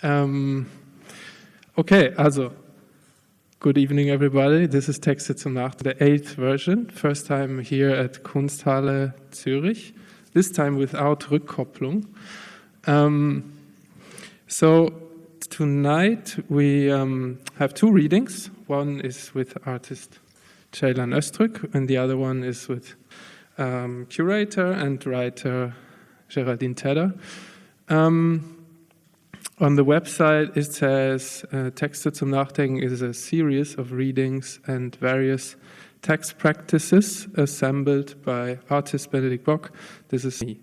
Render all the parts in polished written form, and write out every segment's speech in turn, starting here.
Okay, also, good evening everybody. This is Texte zum Nachdenken, the 8th version. First time here at Kunsthalle, Zurich. This time without Rückkopplung. So tonight we have two readings. One is with artist Jeanne Randolph, and the other one is with curator and writer Geraldine Tedder. On the website it says Texte zum Nachdenken is a series of readings and various text practices assembled by artist Benedict Bock. This is me.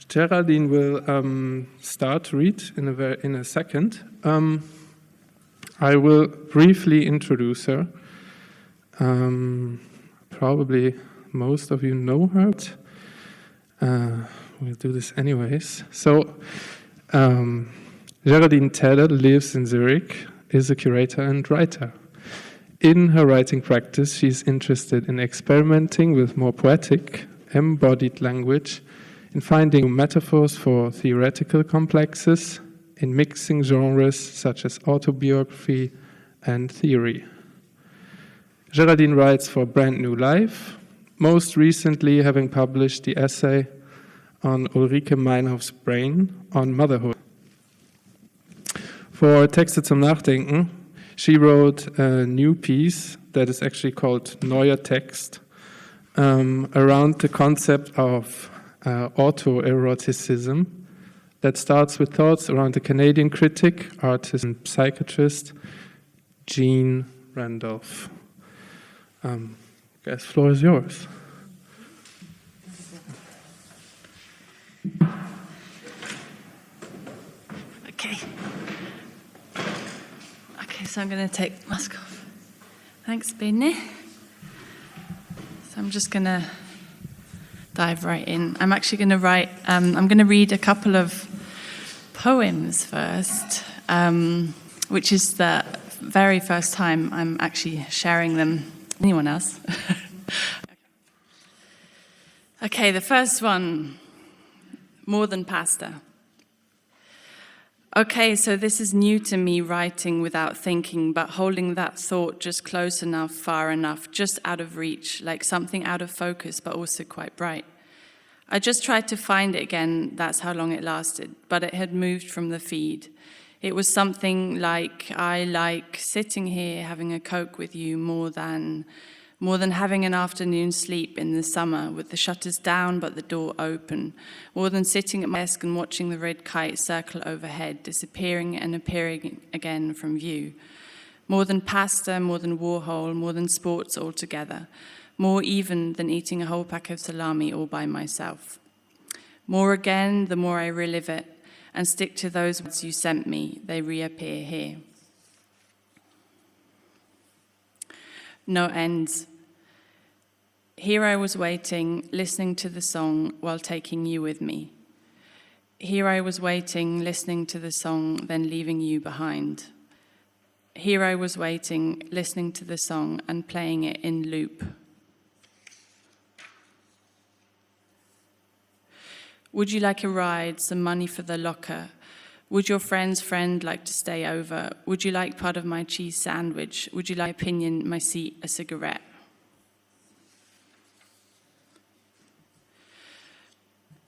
Geraldine will start to read in a second. I will briefly introduce her. Probably most of you know her. But, we'll do this anyways. So, Geraldine Tedder lives in Zurich, is a curator and writer. In her writing practice, she's interested in experimenting with more poetic, embodied language, in finding metaphors for theoretical complexes, in mixing genres such as autobiography and theory. Geraldine writes for Brand New Life, most recently having published the essay on Ulrike Meinhof's brain on Motherhood. For Texte zum Nachdenken, she wrote a new piece that is actually called Neuer Text around the concept of autoeroticsm that starts with thoughts around the Canadian critic, artist, and psychiatrist Jeanne Randolph. Guys, floor is yours. Okay, so I'm going to take the mask off. Thanks, Benny. So I'm just going to dive right in. I'm actually going to write, I'm going to read a couple of poems first, which is the very first time I'm actually sharing them. Anyone else? Okay, the first one, More Than Pasta. Okay, so this is new to me, writing without thinking, but holding that thought just close enough, far enough, just out of reach, like something out of focus, but also quite bright. I just tried to find it again, that's how long it lasted, but it had moved from the feed. It was something like, I like sitting here having a Coke with you more than having an afternoon sleep in the summer with the shutters down but the door open, more than sitting at my desk and watching the red kite circle overhead, disappearing and appearing again from view. More than pasta, more than Warhol, more than sports altogether, more even than eating a whole pack of salami all by myself. More again, the more I relive it and stick to those words you sent me, they reappear here. No ends. Here I was waiting, listening to the song while taking you with me. Here I was waiting, listening to the song, then leaving you behind. Here I was waiting, listening to the song and playing it in loop. Would you like a ride, some money for the locker? Would your friend's friend like to stay over? Would you like part of my cheese sandwich? Would you like opinion, my seat, a cigarette?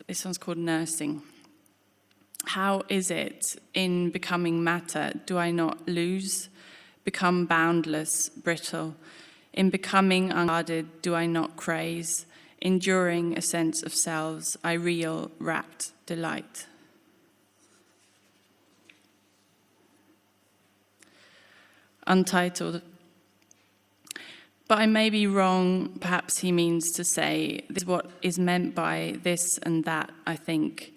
This one's called Nursing. How is it in becoming matter? Do I not lose, become boundless, brittle? In becoming unguarded, do I not craze? Enduring a sense of selves, I reel, rapt delight. Untitled. But I may be wrong, perhaps he means to say, this is what is meant by this and that, I think.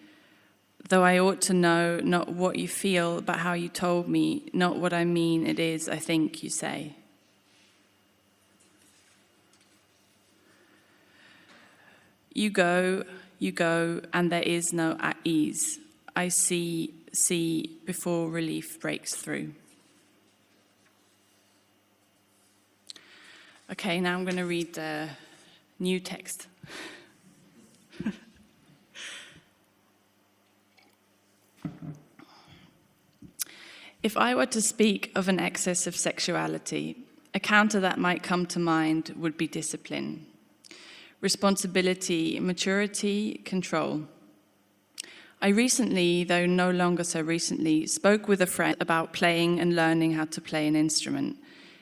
Though I ought to know not what you feel, but how you told me, not what I mean it is, I think you say. You go, and there is no at ease. I see before relief breaks through. Okay, now I'm going to read the new text. If I were to speak of an excess of sexuality, a counter that might come to mind would be discipline, responsibility, maturity, control. I recently, though no longer so recently, spoke with a friend about playing and learning how to play an instrument,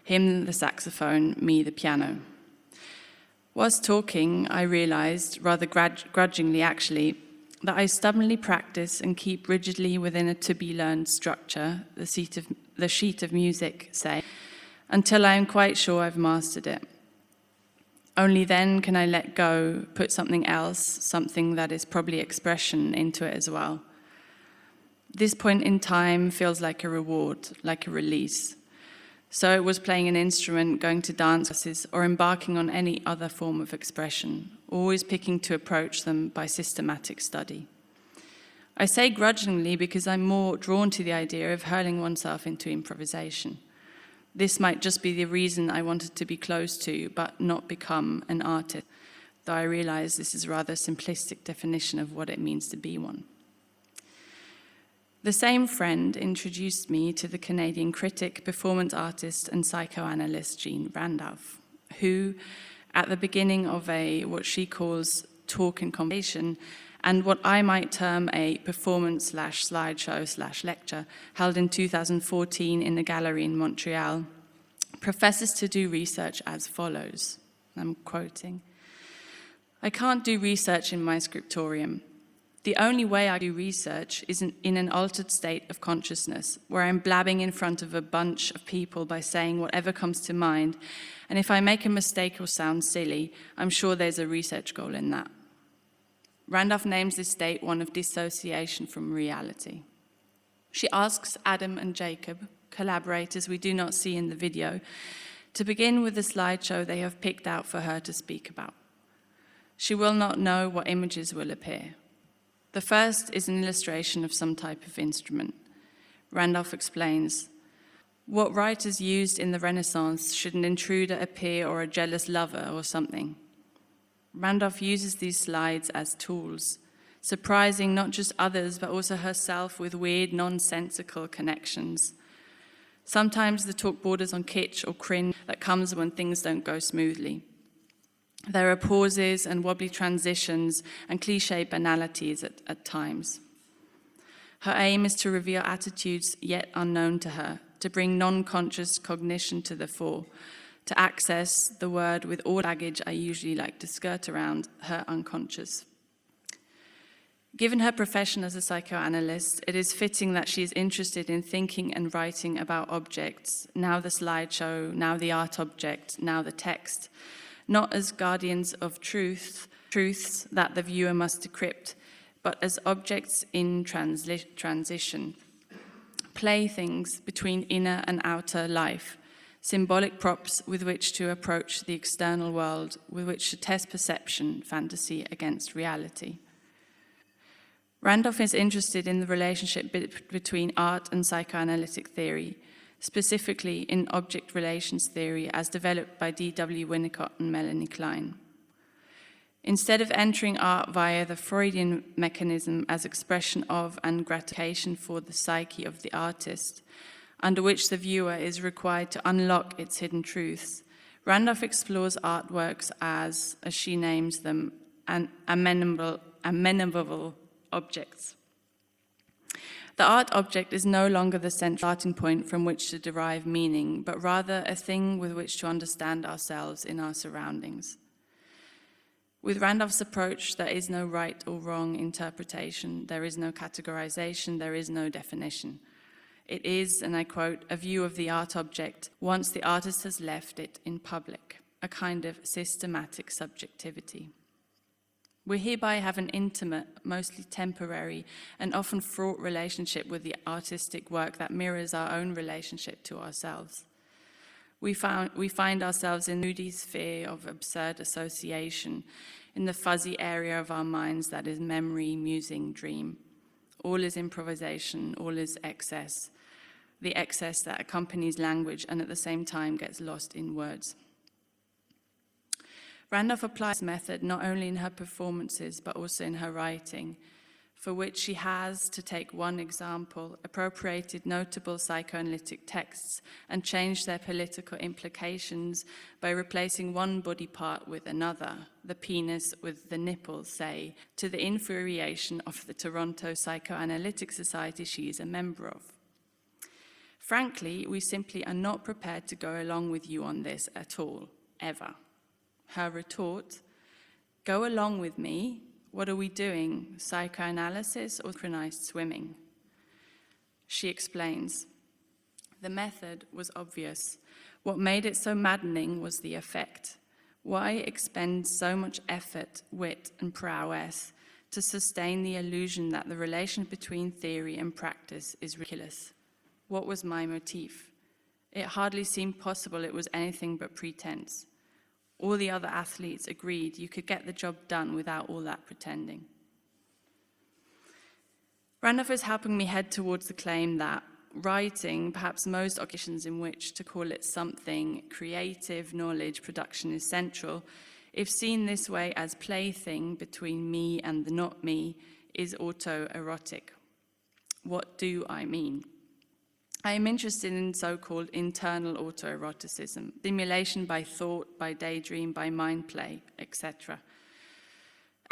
him the saxophone, me the piano. Whilst talking, I realized, rather grudgingly actually, that I stubbornly practice and keep rigidly within a to-be-learned structure, the sheet of music, say, until I am quite sure I've mastered it. Only then can I let go, put something else, something that is probably expression, into it as well. This point in time feels like a reward, like a release. So it was playing an instrument, going to dance classes, or embarking on any other form of expression, always picking to approach them by systematic study. I say grudgingly because I'm more drawn to the idea of hurling oneself into improvisation. This might just be the reason I wanted to be close to, but not become an artist, though I realize this is a rather simplistic definition of what it means to be one. The same friend introduced me to the Canadian critic, performance artist, and psychoanalyst Jeanne Randolph, who, at the beginning of what she calls talk and conversation, and what I might term a performance/slideshow/lecture, held in 2014 in a gallery in Montreal, professes to do research as follows. I'm quoting, "I can't do research in my scriptorium. The only way I do research is in an altered state of consciousness, where I'm blabbing in front of a bunch of people by saying whatever comes to mind, and if I make a mistake or sound silly, I'm sure there's a research goal in that." Randolph names this state one of dissociation from reality. She asks Adam and Jacob, collaborators we do not see in the video, to begin with the slideshow they have picked out for her to speak about. She will not know what images will appear. The first is an illustration of some type of instrument. Randolph explains, "What writers used in the Renaissance should an intruder appear or a jealous lover or something." Randolph uses these slides as tools, surprising not just others but also herself with weird, nonsensical connections. Sometimes the talk borders on kitsch or cringe that comes when things don't go smoothly. There are pauses and wobbly transitions and cliché banalities at times. Her aim is to reveal attitudes yet unknown to her, to bring non-conscious cognition to the fore, to access the word with all baggage I usually like to skirt around, her unconscious. Given her profession as a psychoanalyst, it is fitting that she is interested in thinking and writing about objects, now the slideshow, now the art object, now the text, not as guardians of truths that the viewer must decrypt, but as objects in transition, playthings between inner and outer life, symbolic props with which to approach the external world, with which to test perception, fantasy against reality. Randolph is interested in the relationship between art and psychoanalytic theory, specifically in object relations theory as developed by D.W. Winnicott and Melanie Klein. Instead of entering art via the Freudian mechanism as expression of and gratification for the psyche of the artist, under which the viewer is required to unlock its hidden truths, Randolph explores artworks as she names them, amenable objects. The art object is no longer the central starting point from which to derive meaning, but rather a thing with which to understand ourselves in our surroundings. With Randolph's approach, there is no right or wrong interpretation, there is no categorization, there is no definition. It is, and I quote, a view of the art object once the artist has left it in public, a kind of systematic subjectivity. We hereby have an intimate, mostly temporary, and often fraught relationship with the artistic work that mirrors our own relationship to ourselves. We find ourselves in the moody sphere of absurd association, in the fuzzy area of our minds that is memory, musing, dream. All is improvisation, all is excess, the excess that accompanies language and at the same time gets lost in words. Randolph applies this method not only in her performances but also in her writing, for which she has, to take one example, appropriated notable psychoanalytic texts and changed their political implications by replacing one body part with another, the penis with the nipple, say, to the infuriation of the Toronto Psychoanalytic Society she is a member of. Frankly, we simply are not prepared to go along with you on this at all, ever. Her retort, "Go along with me? What are we doing, psychoanalysis or synchronized swimming?" She explains, "The method was obvious. What made it so maddening was the effect. Why expend so much effort, wit, and prowess to sustain the illusion that the relation between theory and practice is ridiculous? What was my motif? It hardly seemed possible it was anything but pretense. All the other athletes agreed you could get the job done without all that pretending." Randolph is helping me head towards the claim that writing, perhaps most occasions in which to call it something creative, knowledge, production is central, if seen this way as plaything between me and the not me, is autoerotic. What do I mean? I am interested in so-called internal autoeroticism, stimulation by thought, by daydream, by mind play, etc.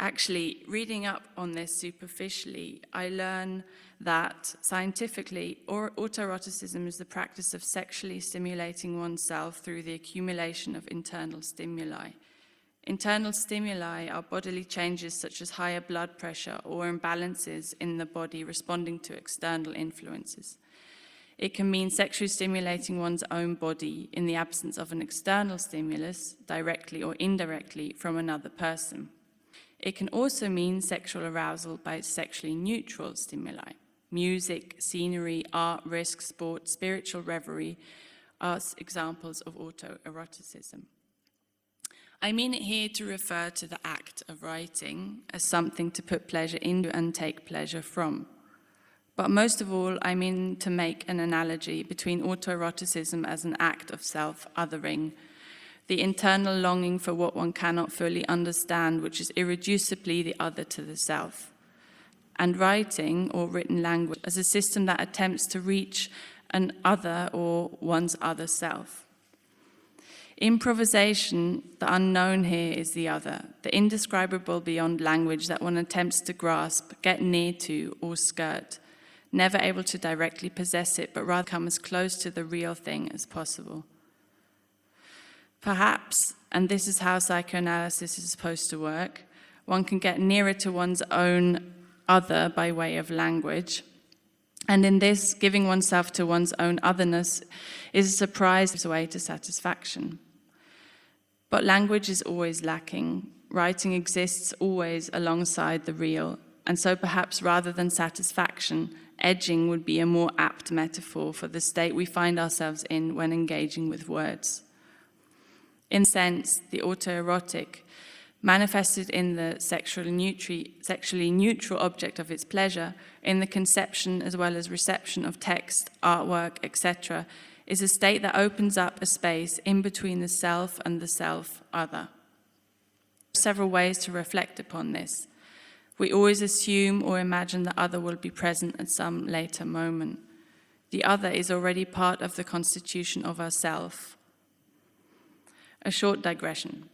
Actually, reading up on this superficially, I learn that scientifically, autoeroticism is the practice of sexually stimulating oneself through the accumulation of internal stimuli. Internal stimuli are bodily changes such as higher blood pressure or imbalances in the body responding to external influences. It can mean sexually stimulating one's own body in the absence of an external stimulus, directly or indirectly, from another person. It can also mean sexual arousal by sexually neutral stimuli. Music, scenery, art, risk, sport, spiritual reverie are examples of autoeroticism. I mean it here to refer to the act of writing as something to put pleasure into and take pleasure from. But most of all, I mean to make an analogy between autoeroticism as an act of self-othering, the internal longing for what one cannot fully understand, which is irreducibly the other to the self, and writing or written language as a system that attempts to reach an other or one's other self. Improvisation, the unknown here, is the other, the indescribable beyond language that one attempts to grasp, get near to, or skirt, never able to directly possess it, but rather come as close to the real thing as possible. Perhaps, and this is how psychoanalysis is supposed to work, one can get nearer to one's own other by way of language. And in this, giving oneself to one's own otherness is a surprise way to satisfaction. But language is always lacking. Writing exists always alongside the real, and so perhaps rather than satisfaction, edging would be a more apt metaphor for the state we find ourselves in when engaging with words. In a sense, the autoerotic, manifested in the sexually neutral object of its pleasure, in the conception as well as reception of text, artwork, etc., is a state that opens up a space in between the self and the self-other. There are several ways to reflect upon this. We always assume or imagine the other will be present at some later moment. The other is already part of the constitution of ourself. A short digression.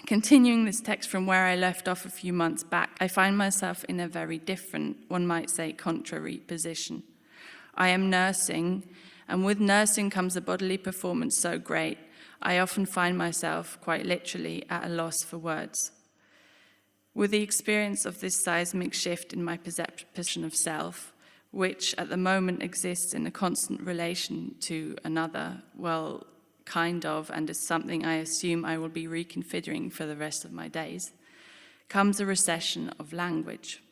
Continuing this text from where I left off a few months back, I find myself in a very different, one might say contrary, position. I am nursing, and with nursing comes a bodily performance so great, I often find myself, quite literally, at a loss for words. With the experience of this seismic shift in my perception of self, which at the moment exists in a constant relation to another, well, kind of, and is something I assume I will be reconfiguring for the rest of my days, comes a recession of language.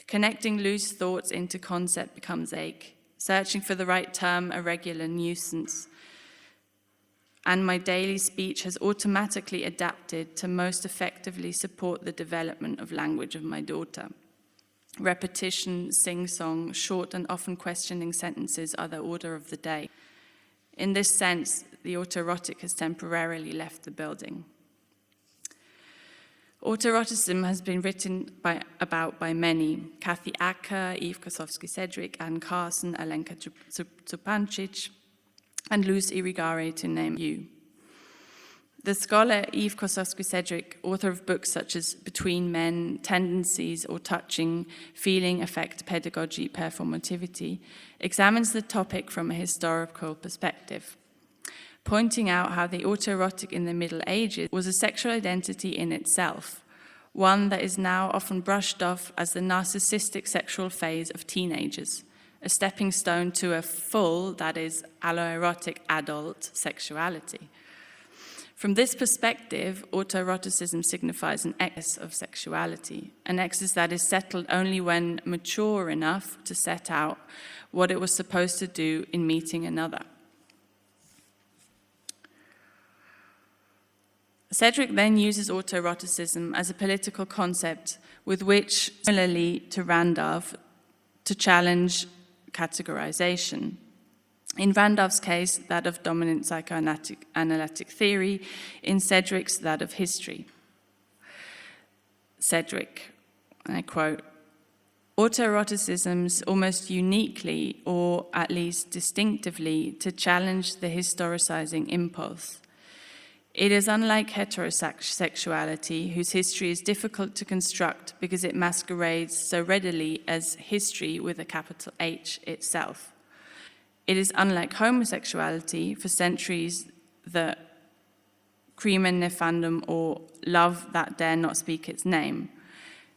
Connecting loose thoughts into concept becomes ache, searching for the right term a regular nuisance, and my daily speech has automatically adapted to most effectively support the development of language of my daughter. Repetition, sing-song, short and often questioning sentences are the order of the day. In this sense, the autoerotic has temporarily left the building. Autoeroticism has been written about by many: Kathy Acker, Eve Kosofsky-Sedgwick, Anne Carson, Alenka Zupancic, and Luz Irigaray, to name a few. The scholar Eve Kosofsky-Sedgwick, author of books such as Between Men, Tendencies or Touching, Feeling, Affect, Pedagogy, Performativity, examines the topic from a historical perspective, pointing out how the autoerotic in the Middle Ages was a sexual identity in itself, one that is now often brushed off as the narcissistic sexual phase of teenagers, a stepping stone to a full, that is, alloerotic adult sexuality. From this perspective, autoeroticism signifies an excess of sexuality, an excess that is settled only when mature enough to set out what it was supposed to do in meeting another. Sedgwick then uses autoeroticism as a political concept with which, similarly to Randolph, to challenge categorization. In Randolph's case, that of dominant psychoanalytic theory; in Sedgwick's, that of history. Sedgwick, and I quote, "Autoeroticisms almost uniquely, or at least distinctively, to challenge the historicizing impulse. It is unlike heterosexuality, whose history is difficult to construct because it masquerades so readily as history with a capital H itself. It is unlike homosexuality, for centuries the crimen nefandum, or love that dare not speak its name,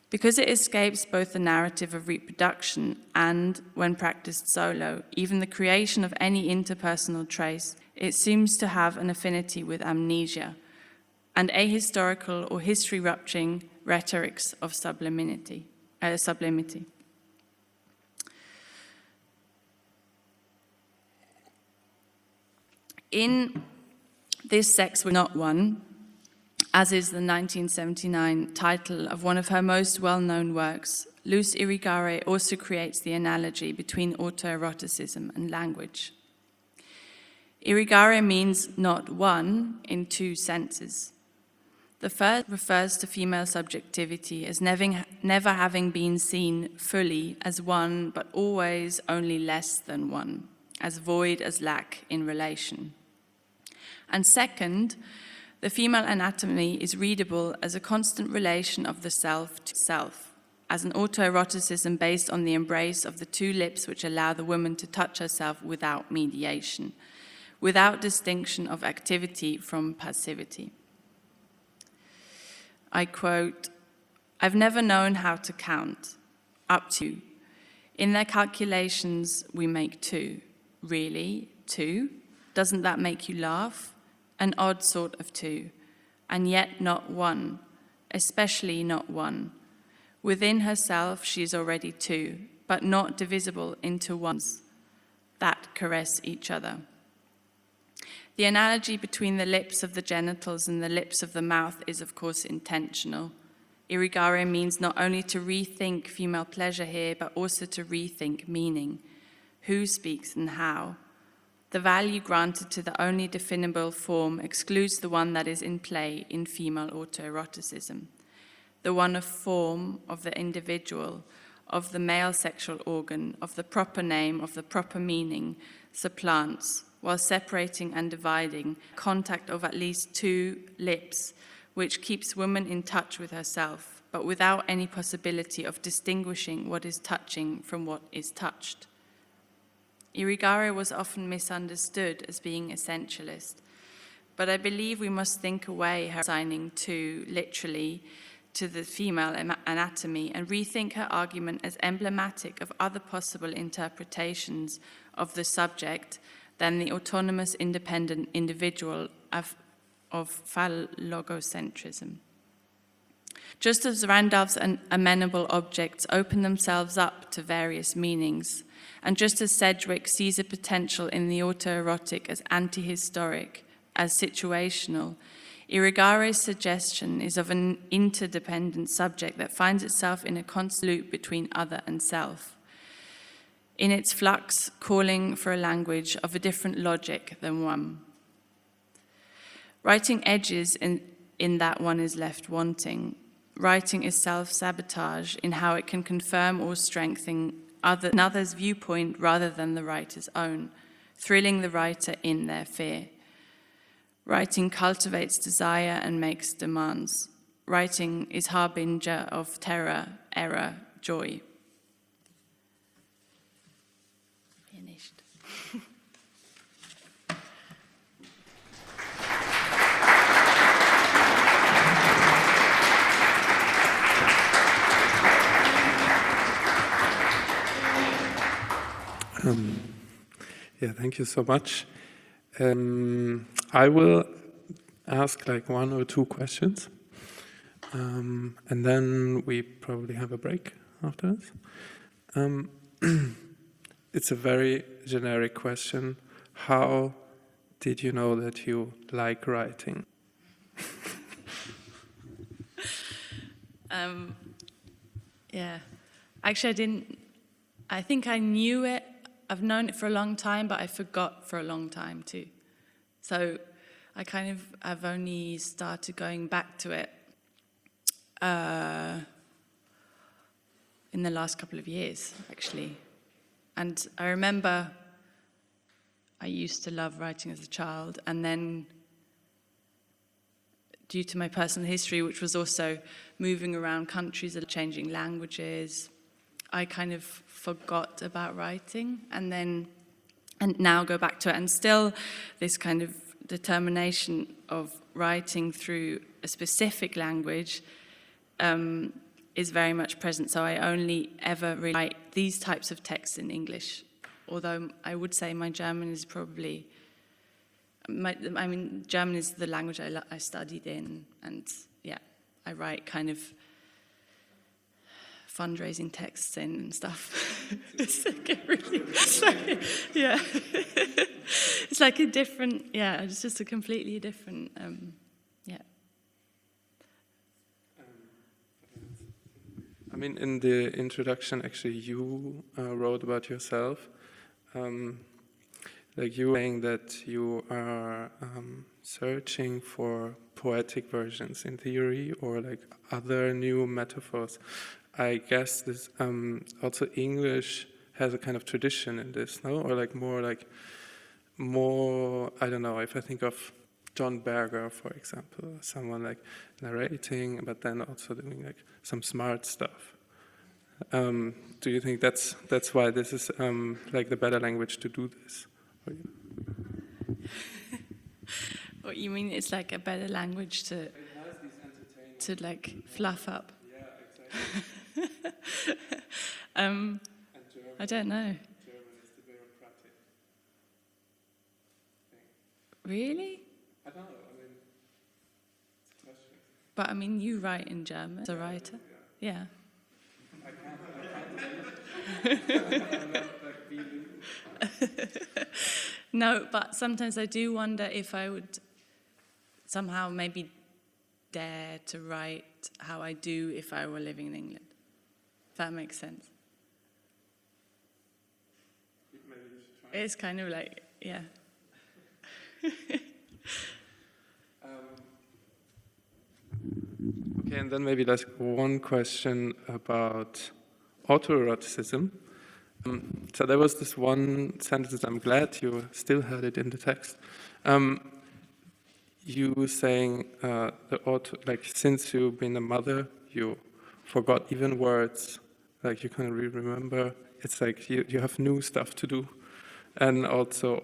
because it escapes both the narrative of reproduction and, when practiced solo, even the creation of any interpersonal trace. It seems to have an affinity with amnesia and ahistorical or history-rupturing rhetorics of sublimity. In This Sex Was Not One, as is the 1979 title of one of her most well-known works, Luz Irigaray also creates the analogy between autoeroticism and language. Irigaray means not one in two senses. The first refers to female subjectivity as never having been seen fully as one, but always only less than one, as void as lack in relation. And second, the female anatomy is readable as a constant relation of the self to self, as an autoeroticism based on the embrace of the two lips which allow the woman to touch herself without mediation, without distinction of activity from passivity. I quote, "I've never known how to count, up to. In their calculations, we make two. Really? Two? Doesn't that make you laugh? An odd sort of two. And yet not one, especially not one. Within herself, she is already two, but not divisible into ones that caress each other." The analogy between the lips of the genitals and the lips of the mouth is, of course, intentional. Irigaray means not only to rethink female pleasure here, but also to rethink meaning. Who speaks and how? The value granted to the only definable form excludes the one that is in play in female autoeroticism. The one of form, of the individual, of the male sexual organ, of the proper name, of the proper meaning, supplants, while separating and dividing, contact of at least two lips, which keeps woman in touch with herself, but without any possibility of distinguishing what is touching from what is touched. Irigaray was often misunderstood as being essentialist, but I believe we must think away her assigning to, literally, to the female anatomy and rethink her argument as emblematic of other possible interpretations of the subject than the autonomous, independent individual of phallogocentrism. Just as Randolph's amenable objects open themselves up to various meanings, and just as Sedgwick sees a potential in the autoerotic as anti-historic, as situational, Irigaray's suggestion is of an interdependent subject that finds itself in a constant loop between other and self, in its flux calling for a language of a different logic than one. Writing edges in that one is left wanting. writing is self-sabotage in how it can confirm or strengthen another's viewpoint rather than the writer's own, thrilling the writer in their fear. Writing cultivates desire and makes demands. Writing is harbinger of terror, error, joy. Finished. Yeah, thank you so much. I will ask like 1 or 2 questions, and then we probably have a break afterwards. It's a very generic question. How did you know that you like writing? Yeah, actually I didn't. I think I knew it. I've known it for a long time, but I forgot for a long time too. So I've only started going back to it in the last couple of years, actually. And I remember I used to love writing as a child, and then due to my personal history, which was also moving around countries and changing languages, I kind of forgot about writing, and now go back to it. And still this kind of determination of writing through a specific language is very much present. So I only ever really write these types of texts in English, although I would say my German is probably, German is the language I studied in, and yeah, I write kind of fundraising texts in and stuff. It's like a different, it's just a completely different, I mean, in the introduction, actually, you wrote about yourself. Like you saying that you are searching for poetic versions in theory or like other new metaphors. I guess this also English has a kind of tradition in this, no? Or like more, I don't know, if I think of John Berger, for example, someone like narrating, but then also doing like some smart stuff. Do you think that's why this is like the better language to do this? What you mean? It's like a better language to like fluff up. Yeah, exactly. I don't know. German is the bureaucratic thing. Really? I don't know. I mean, it's a question. But I mean, you write in German as a writer. Yeah. I can't. No, but sometimes I do wonder if I would somehow maybe dare to write how I do if I were living in England. If that makes sense. Maybe you should try. It's kind of like, yeah. Okay, and then maybe like one question about autoeroticism. So there was this one sentence, I'm glad you still had it in the text. You saying like since you've been a mother, you forgot even words, like you can't really remember. It's like you have new stuff to do. And also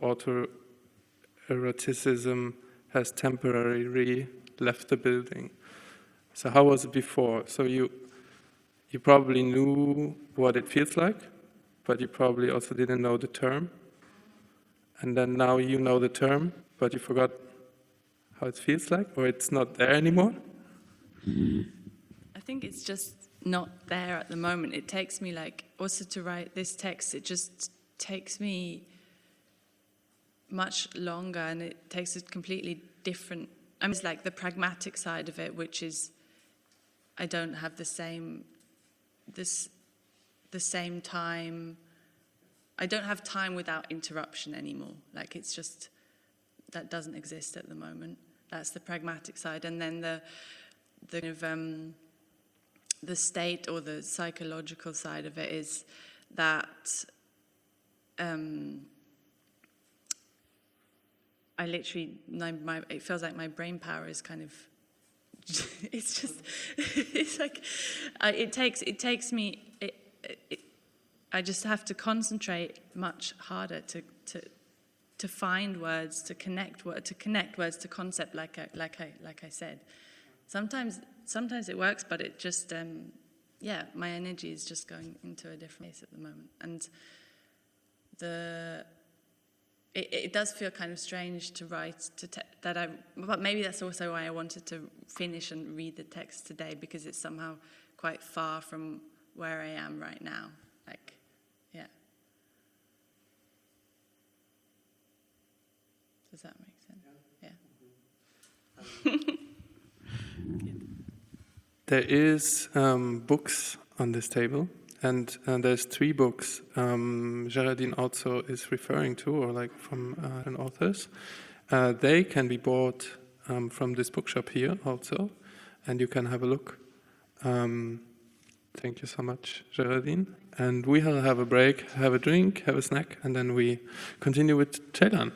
autoeroticism has temporarily left the building. So how was it before? So you probably knew what it feels like, but you probably also didn't know the term. And then now you know the term, but you forgot how it feels like, or it's not there anymore? I think it's just not there at the moment. It takes me like, also to write this text, it just takes me much longer, and it takes a completely different, I mean, it's like the pragmatic side of it, which is I don't have the same time. I don't have time without interruption anymore. Like it's just, that doesn't exist at the moment. That's the pragmatic side. And then the kind of the state or the psychological side of it is that I literally, it feels like my brain power is kind of, it's just, it's like, it takes me, I just have to concentrate much harder to find words, to connect words to concept, like I said. Sometimes it works, but it just, my energy is just going into a different place at the moment. And it does feel kind of strange to write but maybe that's also why I wanted to finish and read the text today, because it's somehow quite far from where I am right now. Like, yeah. Does that make sense? Yeah. There is books on this table, and there's 3 books Geraldine also is referring to, or like from authors. They can be bought from this bookshop here also, and you can have a look. Thank you so much, Geraldine. And we will have a break, have a drink, have a snack, and then we continue with Jeanne.